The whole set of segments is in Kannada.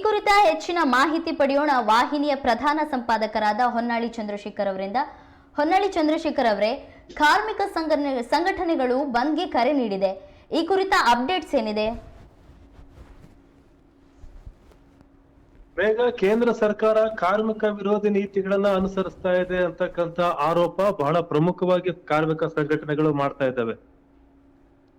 ಕುರಿತ ಹೆಚ್ಚಿನ ಮಾಹಿತಿ ಪಡೆಯೋಣ ವಾಹಿನಿಯ ಪ್ರಧಾನ ಸಂಪಾದಕರಾದ ಹೊನ್ನಾಳಿ ಚಂದ್ರಶೇಖರ್ ಅವರಿಂದ. ಹೊನ್ನಾಳಿ ಚಂದ್ರಶೇಖರ್ ಅವರೇ, ಕಾರ್ಮಿಕ ಸಂಘಟನೆಗಳು ಬಂದ್ಗೆ ಕರೆ ನೀಡಿದೆ. ಈ ಕುರಿತ ಅಪ್ಡೇಟ್ಸ್ ಏನಿದೆ? ಬೇಗ ಕೇಂದ್ರ ಸರ್ಕಾರ ಕಾರ್ಮಿಕ ವಿರೋಧಿ ನೀತಿಗಳನ್ನ ಅನುಸರಿಸ್ತಾ ಇದೆ ಅಂತಕ್ಕಂತ ಆರೋಪ ಬಹಳ ಪ್ರಮುಖವಾಗಿ ಕಾರ್ಮಿಕ ಸಂಘಟನೆಗಳು ಮಾಡ್ತಾ ಇದ್ದಾವೆ.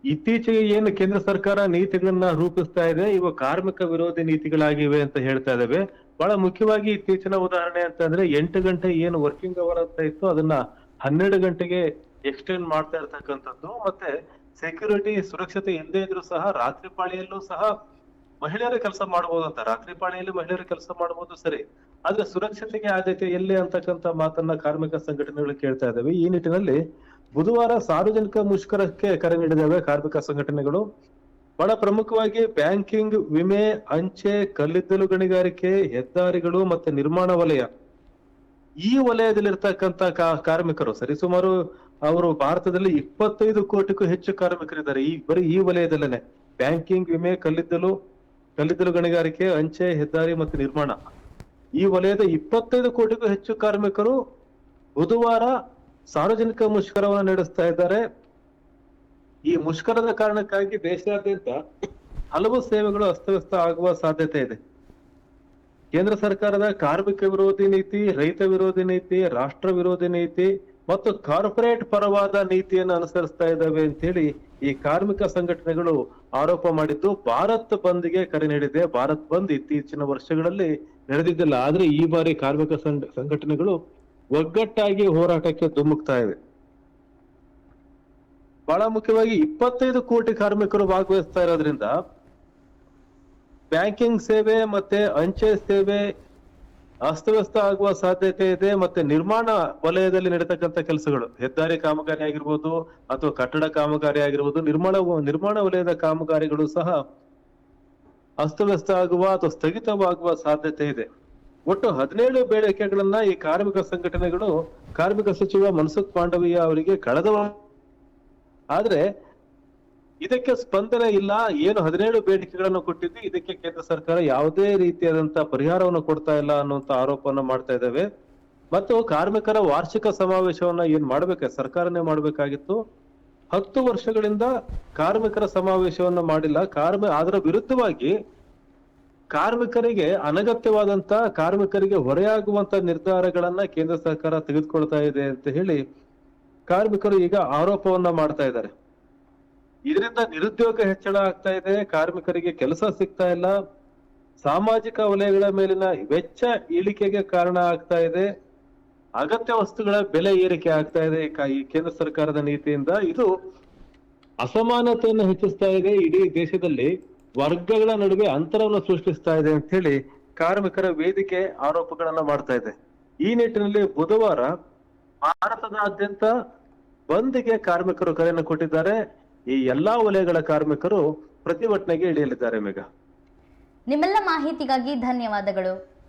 ಇತ್ತೀಚೆಗೆ ಏನು ಕೇಂದ್ರ ಸರ್ಕಾರ ನೀತಿಗಳನ್ನ ರೂಪಿಸ್ತಾ ಇದೆ, ಇವು ಕಾರ್ಮಿಕ ವಿರೋಧಿ ನೀತಿಗಳಾಗಿವೆ ಅಂತ ಹೇಳ್ತಾ ಇದ್ದಾವೆ. ಬಹಳ ಮುಖ್ಯವಾಗಿ ಇತ್ತೀಚಿನ ಉದಾಹರಣೆ ಅಂತಂದ್ರೆ 8 ಗಂಟೆ ಏನು ವರ್ಕಿಂಗ್ ಅವರ್ ಅಂತ ಇತ್ತು ಅದನ್ನ 12 ಗಂಟೆಗೆ ಎಕ್ಸ್ಟೆಂಡ್ ಮಾಡ್ತಾ ಇರ್ತಕ್ಕಂಥದ್ದು. ಮತ್ತೆ ಸೆಕ್ಯೂರಿಟಿ ಸುರಕ್ಷತೆ ಇಲ್ಲದೆ ಇದ್ರು ಸಹ ರಾತ್ರಿ ಪಾಳಿಯಲ್ಲೂ ಸಹ ಮಹಿಳೆಯರು ಕೆಲಸ ಮಾಡಬಹುದು ಅಂತ. ರಾತ್ರಿ ಪಾಳಿಯಲ್ಲಿ ಮಹಿಳೆಯರು ಕೆಲಸ ಮಾಡಬಹುದು ಸರಿ, ಆದ್ರೆ ಸುರಕ್ಷತೆಗೆ ಆದ್ಯತೆ ಎಲ್ಲಿ ಅಂತಕ್ಕಂಥ ಮಾತನ್ನ ಕಾರ್ಮಿಕ ಸಂಘಟನೆಗಳು ಕೇಳ್ತಾ ಇದ್ದಾವೆ. ಈ ನಿಟ್ಟಿನಲ್ಲಿ ಬುಧವಾರ ಸಾರ್ವಜನಿಕ ಮುಷ್ಕರಕ್ಕೆ ಕರೆ ನೀಡಿದ್ದಾವೆ ಕಾರ್ಮಿಕ ಸಂಘಟನೆಗಳು. ಬಹಳ ಪ್ರಮುಖವಾಗಿ ಬ್ಯಾಂಕಿಂಗ್, ವಿಮೆ, ಅಂಚೆ, ಕಲ್ಲಿದ್ದಲು ಗಣಿಗಾರಿಕೆ, ಹೆದ್ದಾರಿಗಳು ಮತ್ತೆ ನಿರ್ಮಾಣ ವಲಯ, ಈ ವಲಯದಲ್ಲಿರ್ತಕ್ಕಂಥ ಕಾರ್ಮಿಕರು ಸರಿಸುಮಾರು ಅವರು ಭಾರತದಲ್ಲಿ 25 ಕೋಟಿಗೂ ಹೆಚ್ಚು ಕಾರ್ಮಿಕರಿದ್ದಾರೆ. ಬರೀ ಈ ವಲಯದಲ್ಲೇನೆ ಬ್ಯಾಂಕಿಂಗ್, ವಿಮೆ, ಕಲ್ಲಿದ್ದಲು ಗಣಿಗಾರಿಕೆ, ಅಂಚೆ, ಹೆದ್ದಾರಿ ಮತ್ತು ನಿರ್ಮಾಣ, ಈ ವಲಯದ 25 ಕೋಟಿಗೂ ಹೆಚ್ಚು ಕಾರ್ಮಿಕರು ಬುಧವಾರ ಸಾರ್ವಜನಿಕ ಮುಷ್ಕರವನ್ನು ನಡೆಸ್ತಾ ಇದ್ದಾರೆ. ಈ ಮುಷ್ಕರದ ಕಾರಣಕ್ಕಾಗಿ ದೇಶಾದ್ಯಂತ ಹಲವು ಸೇವೆಗಳು ಅಸ್ತವ್ಯಸ್ತ ಆಗುವ ಸಾಧ್ಯತೆ ಇದೆ. ಕೇಂದ್ರ ಸರ್ಕಾರದ ಕಾರ್ಮಿಕ ವಿರೋಧಿ ನೀತಿ, ರೈತ ವಿರೋಧಿ ನೀತಿ, ರಾಷ್ಟ್ರ ವಿರೋಧಿ ನೀತಿ ಮತ್ತು ಕಾರ್ಪೊರೇಟ್ ಪರವಾದ ನೀತಿಯನ್ನು ಅನುಸರಿಸ್ತಾ ಇದ್ದಾವೆ ಅಂತ ಹೇಳಿ ಈ ಕಾರ್ಮಿಕ ಸಂಘಟನೆಗಳು ಆರೋಪ ಮಾಡಿದ್ದು ಭಾರತ್ ಬಂದ್ಗೆ ಕರೆ ನೀಡಿದೆ. ಭಾರತ್ ಬಂದ್ ಇತ್ತೀಚಿನ ವರ್ಷಗಳಲ್ಲಿ ನಡೆದಿದ್ದಿಲ್ಲ, ಆದ್ರೆ ಈ ಬಾರಿ ಕಾರ್ಮಿಕ ಸಂಘಟನೆಗಳು ಒಗ್ಗಟ್ಟಾಗಿ ಹೋರಾಟಕ್ಕೆ ಧುಮುಕ್ತಾ ಇವೆ. ಬಹಳ ಮುಖ್ಯವಾಗಿ 25 ಕೋಟಿ ಕಾರ್ಮಿಕರು ಭಾಗವಹಿಸ್ತಾ ಇರೋದ್ರಿಂದ ಬ್ಯಾಂಕಿಂಗ್ ಸೇವೆ ಮತ್ತೆ ಅಂಚೆ ಸೇವೆ ಅಸ್ತವ್ಯಸ್ತ ಆಗುವ ಸಾಧ್ಯತೆ ಇದೆ. ಮತ್ತೆ ನಿರ್ಮಾಣ ವಲಯದಲ್ಲಿ ನಡೀತಕ್ಕಂಥ ಕೆಲಸಗಳು, ಹೆದ್ದಾರಿ ಕಾಮಗಾರಿ ಆಗಿರ್ಬೋದು ಅಥವಾ ಕಟ್ಟಡ ಕಾಮಗಾರಿ ಆಗಿರ್ಬೋದು, ನಿರ್ಮಾಣ ವಲಯದ ಕಾಮಗಾರಿಗಳು ಸಹ ಅಸ್ತವ್ಯಸ್ತ ಆಗುವ ಅಥವಾ ಸ್ಥಗಿತವಾಗುವ ಸಾಧ್ಯತೆ ಇದೆ. ಒಟ್ಟು 17 ಬೇಡಿಕೆಗಳನ್ನ ಈ ಕಾರ್ಮಿಕ ಸಂಘಟನೆಗಳು ಕಾರ್ಮಿಕ ಸಚಿವ ಮನ್ಸುಖ್ ಮಾಂಡವೀಯ ಅವರಿಗೆ ಕಳೆದ, ಆದ್ರೆ ಇದಕ್ಕೆ ಸ್ಪಂದನೆ ಇಲ್ಲ. ಏನು 17 ಬೇಡಿಕೆಗಳನ್ನು ಕೊಟ್ಟಿದ್ದು ಇದಕ್ಕೆ ಕೇಂದ್ರ ಸರ್ಕಾರ ಯಾವುದೇ ರೀತಿಯಾದಂತಹ ಪರಿಹಾರವನ್ನು ಕೊಡ್ತಾ ಇಲ್ಲ ಅನ್ನುವಂತ ಆರೋಪವನ್ನ ಮಾಡ್ತಾ ಇದ್ದಾವೆ. ಮತ್ತು ಕಾರ್ಮಿಕರ ವಾರ್ಷಿಕ ಸಮಾವೇಶವನ್ನ ಏನ್ ಮಾಡ್ಬೇಕು, ಸರ್ಕಾರನೇ ಮಾಡ್ಬೇಕಾಗಿತ್ತು. 10 ವರ್ಷಗಳಿಂದ ಕಾರ್ಮಿಕರ ಸಮಾವೇಶವನ್ನ ಮಾಡಿಲ್ಲ. ಅದರ ವಿರುದ್ಧವಾಗಿ ಕಾರ್ಮಿಕರಿಗೆ ಅನಗತ್ಯವಾದಂತ ಕಾರ್ಮಿಕರಿಗೆ ಹೊರೆಯಾಗುವಂತ ನಿರ್ಧಾರಗಳನ್ನ ಕೇಂದ್ರ ಸರ್ಕಾರ ತೆಗೆದುಕೊಳ್ತಾ ಇದೆ ಅಂತ ಹೇಳಿ ಕಾರ್ಮಿಕರು ಈಗ ಆರೋಪವನ್ನ ಮಾಡ್ತಾ ಇದ್ದಾರೆ. ಇದರಿಂದ ನಿರುದ್ಯೋಗ ಹೆಚ್ಚಳ ಆಗ್ತಾ ಇದೆ, ಕಾರ್ಮಿಕರಿಗೆ ಕೆಲಸ ಸಿಗ್ತಾ ಇಲ್ಲ, ಸಾಮಾಜಿಕ ವಲಯಗಳ ಮೇಲಿನ ವೆಚ್ಚ ಇಳಿಕೆಗೆ ಕಾರಣ ಆಗ್ತಾ ಇದೆ, ಅಗತ್ಯ ವಸ್ತುಗಳ ಬೆಲೆ ಏರಿಕೆ ಆಗ್ತಾ ಇದೆ. ಈ ಕೇಂದ್ರ ಸರ್ಕಾರದ ನೀತಿಯಿಂದ ಇದು ಅಸಮಾನತೆಯನ್ನು ಹೆಚ್ಚಿಸ್ತಾ ಇದೆ, ಇಡೀ ದೇಶದಲ್ಲಿ ವರ್ಗಗಳ ನಡುವೆ ಅಂತರವನ್ನು ಸೃಷ್ಟಿಸ್ತಾ ಇದೆ ಅಂತ ಹೇಳಿ ಕಾರ್ಮಿಕರ ವೇದಿಕೆ ಆರೋಪಗಳನ್ನ ಮಾಡ್ತಾ ಇದೆ. ಈ ನಿಟ್ಟಿನಲ್ಲಿ ಬುಧವಾರ ಭಾರತದಾದ್ಯಂತ ಬಂದ್ಗೆ ಕಾರ್ಮಿಕರು ಕರೆಯನ್ನು ಕೊಟ್ಟಿದ್ದಾರೆ. ಈ ಎಲ್ಲಾ ವಲಯಗಳ ಕಾರ್ಮಿಕರು ಪ್ರತಿಭಟನೆಗೆ ಇಳಿಯಲಿದ್ದಾರೆ. ಮೇಘ, ನಿಮ್ಮೆಲ್ಲ ಮಾಹಿತಿಗಾಗಿ ಧನ್ಯವಾದಗಳು.